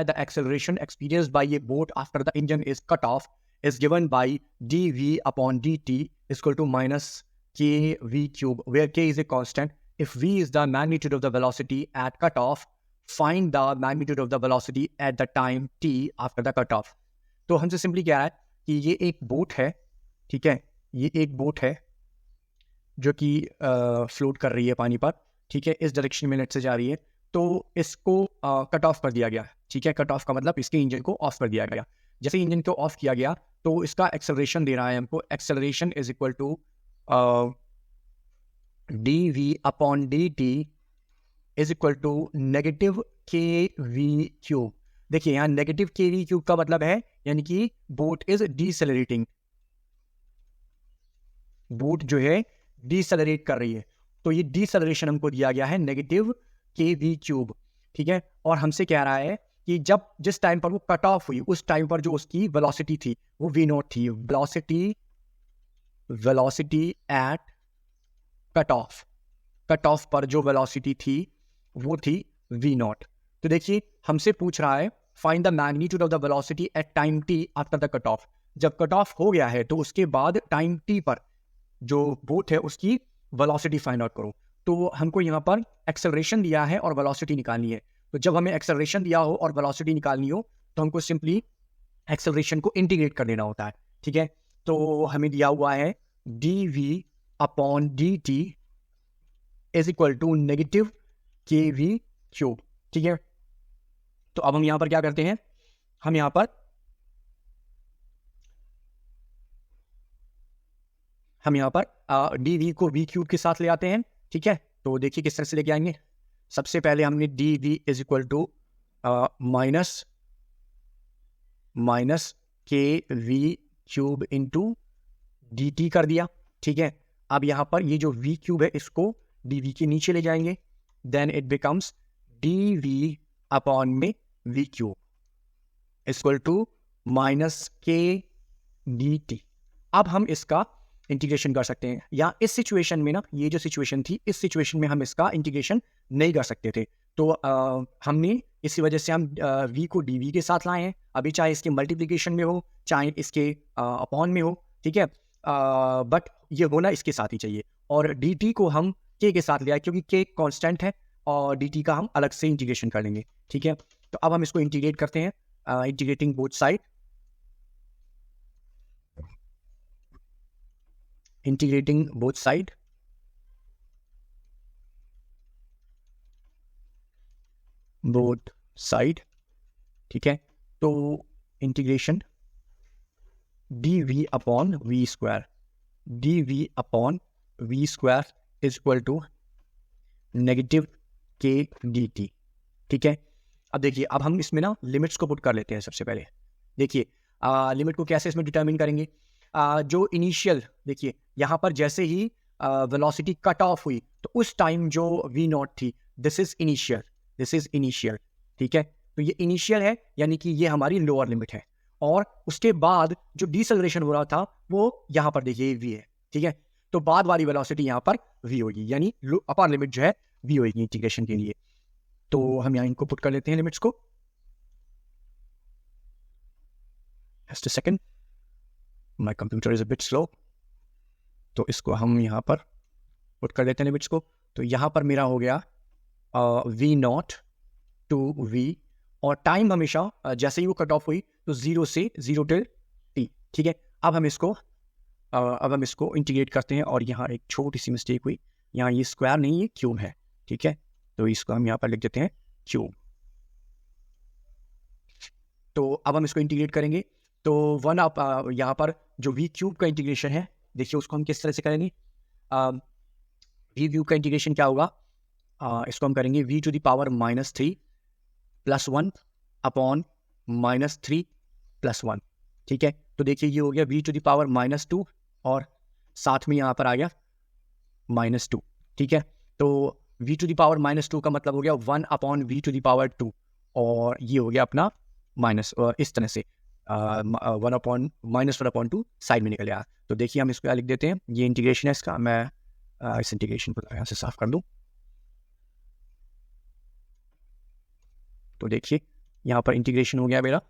the acceleration experienced by a boat after the engine is cut off is given by dv upon dt is equal to minus kv cube, where k is a constant. If v is the magnitude of the velocity at cutoff, find the magnitude of the velocity at the time t after the cutoff. तो हमसे simply क्या है कि ये एक boat है, ठीक है, ये एक बोट है जो कि फ्लोट कर रही है पानी पर, ठीक है, इस डायरेक्शन में नेट से जा रही है, तो इसको कट ऑफ कर दिया गया, ठीक है, कट ऑफ का मतलब इसके इंजन को ऑफ कर दिया गया. जैसे इंजन को ऑफ किया गया तो इसका एक्सेलरेशन दे रहा है हमको, acceleration is equal to dv upon dt is equal to negative के वी क्यूब. देखिए यहाँ नेगेटिव के वी क्यूब का मतलब है यानी कि बोट इज डीसेलरेटिंग, बोट जो है डीसेलरेट कर रही है, तो ये डीसेलरेशन हमको दिया गया है नेगेटिव के वी क्यूब, ठीक है. और हमसे कह रहा है कि जब जिस टाइम पर वो कट ऑफ हुई उस टाइम पर जो उसकी वेलोसिटी थी वो v नॉट थी. वेलोसिटी एट कट ऑफ पर जो वेलोसिटी थी वो थी v नॉट. तो देखिए हमसे पूछ रहा है find the magnitude of the velocity at time t after the cut off. जब कट ऑफ हो गया है तो उसके बाद टाइम t पर जो बोट है उसकी वेलोसिटी फाइंड आउट करो. तो हमको यहाँ पर एक्सेलरेशन दिया है और वेलोसिटी निकालनी है. तो जब हमें एक्सेलरेशन दिया हो और वेलोसिटी निकालनी हो तो हमको सिंपली एक्सेलरेशन को इंटीग्रेट कर देना होता है, ठीक है. तो हमें दिया हुआ है dv upon dt is equal to negative के वी क्यूब, ठीक है. तो अब हम यहाँ पर क्या करते हैं, हम यहाँ पर dv को v क्यूब के साथ ले आते हैं, ठीक है. तो देखिए किस तरह से लेके आएंगे. सबसे पहले हमने dv is equal to minus के वी क्यूब इंटू dt कर दिया, ठीक है. अब यहाँ पर ये जो v क्यूब है इसको dv के नीचे ले जाएंगे, then it becomes dv upon में v cube equal to minus के dt. अब हम इसका इंटीग्रेशन कर सकते हैं. या इस सिचुएशन में ना, ये जो सिचुएशन थी, इस सिचुएशन में हम इसका इंटीग्रेशन नहीं कर सकते थे, तो हमने इसी वजह से हम v को dv के साथ लाए हैं. अभी चाहे इसके मल्टीप्लिकेशन में हो चाहे इसके अपॉन में हो, ठीक है, बट ये होना इसके साथ ही चाहिए. और dt को हम k के साथ ले आए क्योंकि k कांस्टेंट है और dt का हम अलग से इंटीग्रेशन कर लेंगे, ठीक है. तो अब हम इसको इंटीग्रेट करते हैं, integrating both side, integrating both side, ठीक है. तो integration dv upon V square is equal to negative के dt, ठीक है. अब देखिए अब हम इसमें ना लिमिट्स को पुट कर लेते हैं. सबसे पहले देखिए लिमिट को कैसे इसमें डिटरमिन करेंगे. जो इनिशियल, देखिए यहाँ पर जैसे ही वेलोसिटी कट ऑफ हुई तो उस टाइम जो v नॉट थी, दिस इज इनिशियल, ठीक है. तो ये इनिशियल है यानी कि ये हमारी लोअर लिमिट है. और उसके बाद जो डिसेलरेशन हो रहा था वो यहाँ पर देखिए v है, ठीक है. तो बाद वाली वेलोसिटी यहाँ पर v होगी, यानी अपर लिमिट जो है v होगी इंटीग्रेशन के लिए. तो हम यहाँ इनको पुट कर लेते हैं लिमिट्स को. Just a second, my computer is a bit slow. तो इसको हम यहाँ पर पुट कर लेते हैं लिमिट्स को. तो यहाँ पर मेरा हो गया v नॉट टू v, और टाइम हमेशा जैसे ही वो कट ऑफ हुई तो 0 से 0 टिल t, ठीक है. अब हम इसको इंटीग्रेट करते हैं. और यहाँ एक छोटी सी मिस्टेक हुई, यहाँ ये स्क्वायर नहीं ये क्यूब है, ठीक है. तो इसको हम यहाँ पर लिख देते हैं क्यूब. तो अब हम इसको इंटीग्रेट करेंगे. तो वन आप यहाँ पर जो v क्यूब का इंटीग्रेशन है, देखिए उसको हम किस तरह से करेंगे. v क्यूब का इंटीग्रेशन क्या होगा, इसको हम करेंगे v to the power -3 plus 1 upon -3 plus 1, ठीक है. तो देखिए ये हो गया v टू द पावर -2 और साथ में यहाँ पर आ गया -2, ठीक है. तो v टू द पावर -2 का मतलब हो गया 1 upon v to the power 2, और ये हो गया अपना माइनस, और इस तरह से 1 अपॉन -1/2 साइड में निकल गया. तो देखिए हम इसको लिख देते हैं, ये इंटीग्रेशन है इसका. मैं इस इंटीग्रेशन को यहाँ से साफ कर दूं. तो देखिए यहाँ पर इंटीग्रेशन हो गया मेरा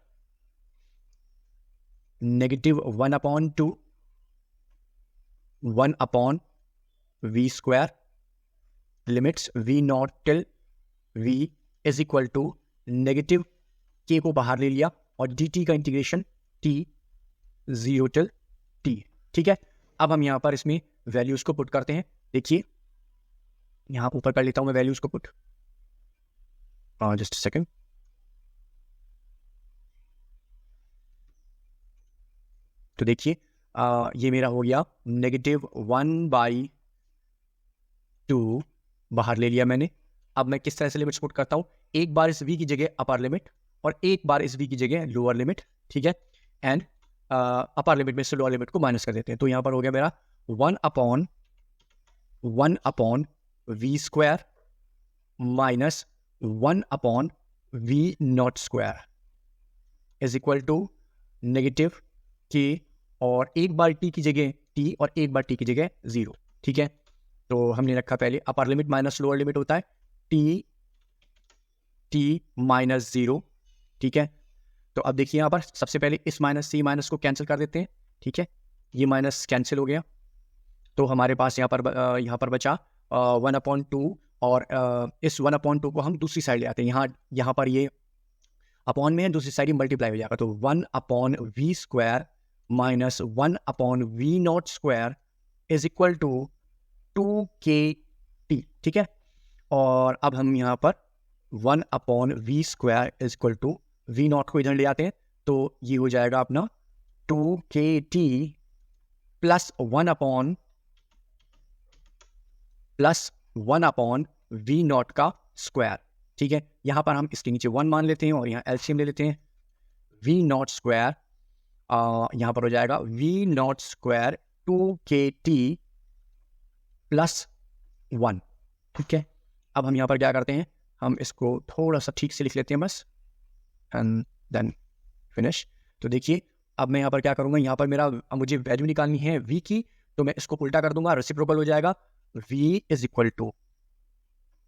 -1/2 1/v² limits v0 till v is equal to negative k को बाहर ले लिया और dt का इंटीग्रेशन t 0 till t। ठीक है, अब हम यहाँ पर इसमें वैल्यूज को पुट करते हैं। देखिए यहाँ ऊपर कर लेता हूं मैं वैल्यूज को पुट, जस्ट सेकेंड। तो देखिए ये मेरा हो गया -1/2 बाहर ले लिया मैंने। अब मैं किस तरह से लिमिट्स पुट करता हूं, एक बार इस v की जगह अपर लिमिट और एक बार इस v की जगह लोअर लिमिट। ठीक है, एंड अपर लिमिट में से लोअर लिमिट को माइनस कर देते हैं। तो यहाँ पर हो गया मेरा 1/1/v² minus 1/v0² is equal to negative k और एक बार t की जगह t और एक बार t की जगह 0। ठीक है, तो हमने रखा पहले upper limit minus lower limit होता है t माइनस 0। ठीक है, तो अब देखिए यहाँ पर सबसे पहले इस माइनस से माइनस को कैंसिल कर देते हैं। ठीक है, ये माइनस कैंसिल हो गया, तो हमारे पास यहाँ पर बचा 1/2 और इस 1/2 को हम दूसरी साइड ले आते हैं। यहाँ पर ये अपॉन में है, दूसरी साइड मल्टीप्लाई हो जाएगा, तो 1/v² minus 1/v0² is equal to 2kt। ठीक है, और अब हम यहाँ पर 1/v² is equal to v0 को इधर ले आते हैं, तो ये हो जाएगा अपना 2kt प्लस 1/v0 का स्क्वायर। ठीक है, यहाँ पर हम इसके नीचे 1 मान लेते हैं और यहाँ एलसीएम ले लेते हैं। v0² यहाँ पर हो जाएगा v0² 2kt प्लस 1। ठीक है, अब हम यहाँ पर क्या करते हैं, हम इसको थोड़ा सा ठीक से लिख लेते हैं बस, एंड देन फिनिश। तो देखिए अब मैं यहाँ पर क्या करूँगा, यहाँ पर मुझे वैल्यू निकालनी है v की, तो मैं इसको उल्टा कर दूंगा, रेसिप्रोकल हो जाएगा। v is equal to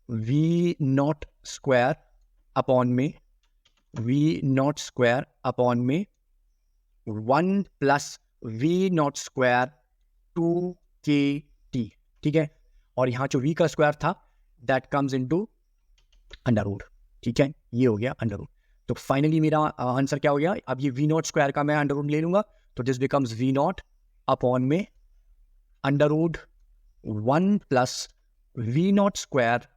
v0² upon में 1 प्लस v0² 2kt। ठीक है, और यहाँ जो v का स्क्वायर था that comes into under root. ठीक है, ये हो गया अंडर रूट। तो फाइनली मेरा आंसर क्या हो गया, अब ये v0² का मैं अंडर रूट ले लूंगा, तो दिस बिकम्स v0 अपॉन में √1 plus v0²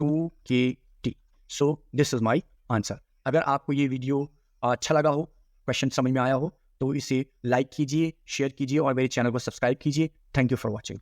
2kt। So this is my answer. अगर आपको ये वीडियो अच्छा लगा हो, क्वेश्चन समझ में आया हो, तो इसे लाइक कीजिए, शेयर कीजिए और मेरे चैनल को सब्सक्राइब कीजिए। Thank you for watching.